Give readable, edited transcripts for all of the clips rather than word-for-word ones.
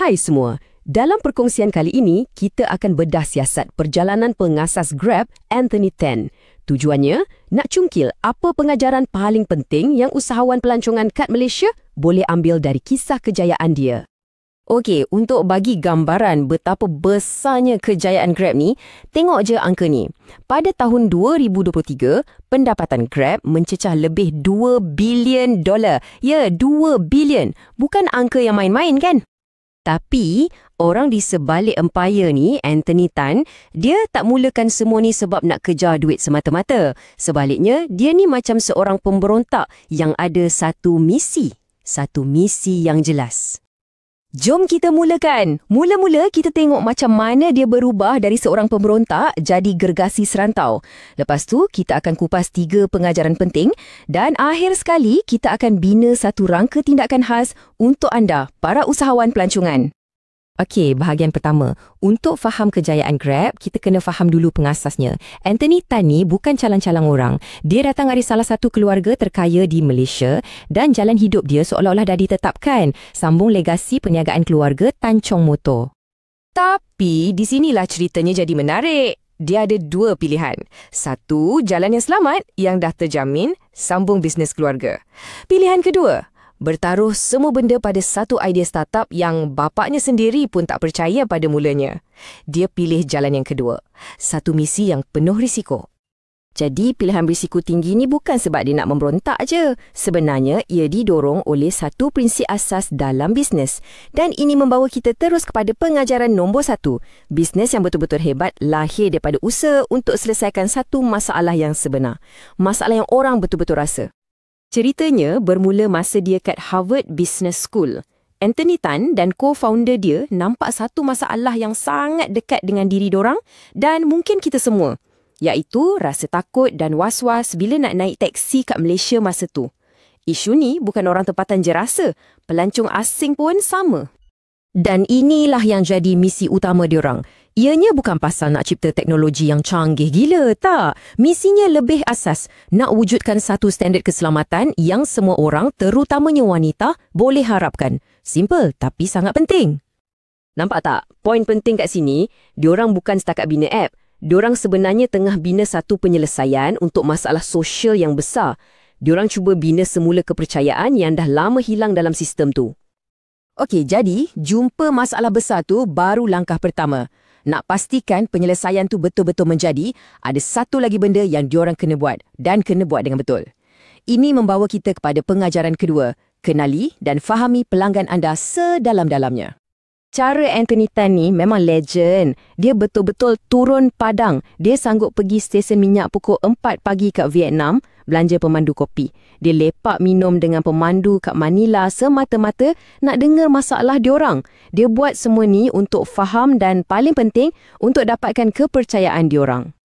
Hai semua, dalam perkongsian kali ini, kita akan bedah siasat perjalanan pengasas Grab, Anthony Tan. Tujuannya, nak cungkil apa pengajaran paling penting yang usahawan pelancongan kad Malaysia boleh ambil dari kisah kejayaan dia. Okey, untuk bagi gambaran betapa besarnya kejayaan Grab ni, tengok je angka ni. Pada tahun 2023, pendapatan Grab mencecah lebih $2 bilion. Ya, $2 bilion. Bukan angka yang main-main kan? Tapi, orang di sebalik empayar ni, Anthony Tan, dia tak mulakan semua ni sebab nak kejar duit semata-mata. Sebaliknya, dia ni macam seorang pemberontak yang ada satu misi yang jelas. Jom kita mulakan. Mula-mula kita tengok macam mana dia berubah dari seorang pemberontak jadi gergasi serantau. Lepas tu, kita akan kupas 3 pengajaran penting dan akhir sekali, kita akan bina satu rangka tindakan khas untuk anda, para usahawan pelancongan. Okey, bahagian pertama. Untuk faham kejayaan Grab, kita kena faham dulu pengasasnya. Anthony Tan ni bukan calang-calang orang. Dia datang dari salah satu keluarga terkaya di Malaysia dan jalan hidup dia seolah-olah dah ditetapkan. Sambung legasi perniagaan keluarga Tan Chong Motor. Tapi, di sinilah ceritanya jadi menarik. Dia ada 2 pilihan. Satu, jalan yang selamat yang dah terjamin, sambung bisnes keluarga. Pilihan kedua, bertaruh semua benda pada satu idea startup yang bapaknya sendiri pun tak percaya pada mulanya. Dia pilih jalan yang kedua. Satu misi yang penuh risiko. Jadi pilihan berisiko tinggi ni bukan sebab dia nak memberontak je. Sebenarnya ia didorong oleh satu prinsip asas dalam bisnes. Dan ini membawa kita terus kepada pengajaran nombor 1. Bisnes yang betul-betul hebat lahir daripada usaha untuk selesaikan satu masalah yang sebenar. Masalah yang orang betul-betul rasa. Ceritanya bermula masa dia kat Harvard Business School. Anthony Tan dan co-founder dia nampak satu masalah yang sangat dekat dengan diri dorang dan mungkin kita semua, iaitu rasa takut dan was-was bila nak naik teksi kat Malaysia masa tu. Isu ni bukan orang tempatan je rasa, pelancong asing pun sama. Dan inilah yang jadi misi utama diorang. Ianya bukan pasal nak cipta teknologi yang canggih gila, tak. Misinya lebih asas, nak wujudkan satu standard keselamatan yang semua orang, terutamanya wanita, boleh harapkan. Simple tapi sangat penting. Nampak tak? Poin penting kat sini, diorang bukan setakat bina app. Diorang sebenarnya tengah bina satu penyelesaian untuk masalah sosial yang besar. Diorang cuba bina semula kepercayaan yang dah lama hilang dalam sistem tu. Okey, jadi jumpa masalah besar tu baru langkah pertama. Nak pastikan penyelesaian tu betul-betul menjadi, ada satu lagi benda yang diorang kena buat dan kena buat dengan betul. Ini membawa kita kepada pengajaran kedua, kenali dan fahami pelanggan anda sedalam-dalamnya. Cara Anthony Tan ni memang legend. Dia betul-betul turun padang. Dia sanggup pergi stesen minyak pukul 4 pagi kat Vietnam, belanja pemandu kopi. Dia lepak minum dengan pemandu kat Manila semata-mata nak dengar masalah diorang. Dia buat semua ni untuk faham dan paling penting, untuk dapatkan kepercayaan diorang.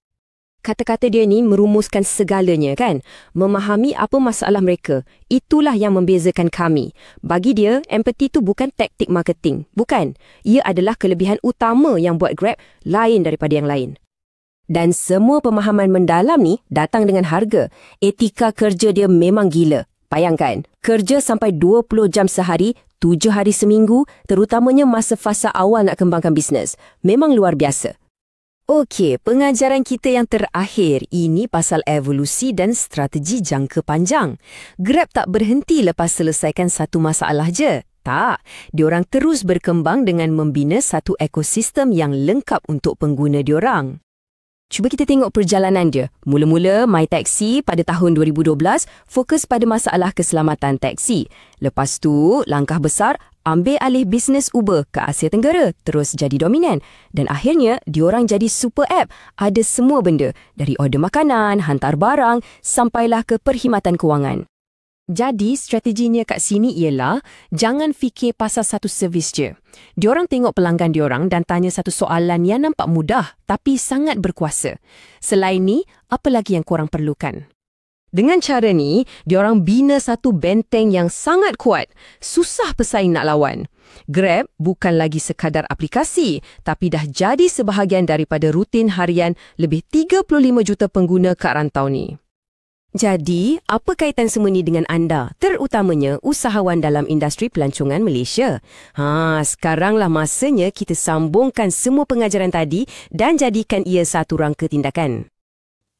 Kata-kata dia ni merumuskan segalanya kan? Memahami apa masalah mereka. Itulah yang membezakan kami. Bagi dia, empathy tu bukan taktik marketing. Bukan. Ia adalah kelebihan utama yang buat Grab lain daripada yang lain. Dan semua pemahaman mendalam ni datang dengan harga. Etika kerja dia memang gila. Bayangkan, kerja sampai 20 jam sehari, 7 hari seminggu, terutamanya masa fasa awal nak kembangkan bisnes. Memang luar biasa. Okey, pengajaran kita yang terakhir ini pasal evolusi dan strategi jangka panjang. Grab tak berhenti lepas selesaikan satu masalah je. Tak, diorang terus berkembang dengan membina satu ekosistem yang lengkap untuk pengguna diorang. Cuba kita tengok perjalanan dia. Mula-mula, MyTaxi pada tahun 2012 fokus pada masalah keselamatan taksi. Lepas tu, langkah besar, ambil alih bisnes Uber ke Asia Tenggara, terus jadi dominan. Dan akhirnya, diorang jadi super app. Ada semua benda, dari order makanan, hantar barang, sampailah ke perkhidmatan kewangan. Jadi, strateginya kat sini ialah, jangan fikir pasal satu servis je. Diorang tengok pelanggan diorang dan tanya satu soalan yang nampak mudah, tapi sangat berkuasa. Selain ni, apa lagi yang korang perlukan? Dengan cara ni, diorang bina satu benteng yang sangat kuat. Susah pesaing nak lawan. Grab bukan lagi sekadar aplikasi, tapi dah jadi sebahagian daripada rutin harian lebih 35 juta pengguna kat rantau ni. Jadi, apa kaitan semua ni dengan anda, terutamanya usahawan dalam industri pelancongan Malaysia? Sekaranglah masanya kita sambungkan semua pengajaran tadi dan jadikan ia satu rangka tindakan.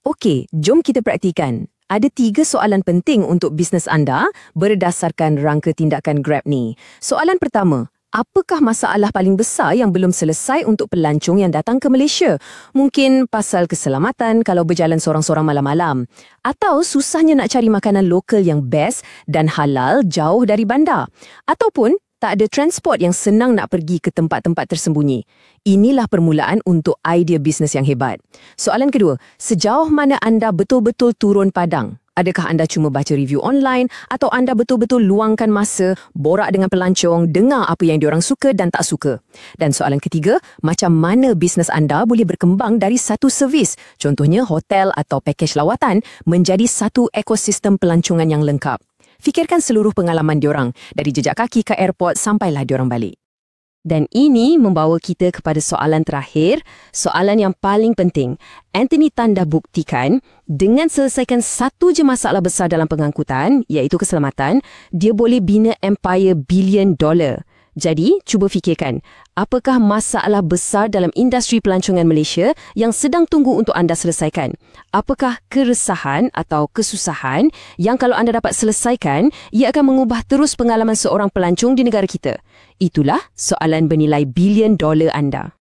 Okey, jom kita praktikan. Ada 3 soalan penting untuk bisnes anda berdasarkan rangka tindakan Grab ni. Soalan pertama, apakah masalah paling besar yang belum selesai untuk pelancong yang datang ke Malaysia? Mungkin pasal keselamatan kalau berjalan sorang-sorang malam-malam. Atau susahnya nak cari makanan lokal yang best dan halal jauh dari bandar. Ataupun tak ada transport yang senang nak pergi ke tempat-tempat tersembunyi. Inilah permulaan untuk idea bisnes yang hebat. Soalan kedua, sejauh mana anda betul-betul turun padang? Adakah anda cuma baca review online atau anda betul-betul luangkan masa, borak dengan pelancong, dengar apa yang diorang suka dan tak suka? Dan soalan ketiga, macam mana bisnes anda boleh berkembang dari satu servis, contohnya hotel atau pakej lawatan, menjadi satu ekosistem pelancongan yang lengkap? Fikirkan seluruh pengalaman diorang, dari jejak kaki ke airport sampailah diorang balik. Dan ini membawa kita kepada soalan terakhir, soalan yang paling penting. Anthony Tan dah buktikan, dengan selesaikan satu je masalah besar dalam pengangkutan, iaitu keselamatan, dia boleh bina empire $1 billion. Jadi, cuba fikirkan, apakah masalah besar dalam industri pelancongan Malaysia yang sedang tunggu untuk anda selesaikan? Apakah keresahan atau kesusahan yang kalau anda dapat selesaikan, ia akan mengubah terus pengalaman seorang pelancong di negara kita? Itulah soalan bernilai $1 billion anda.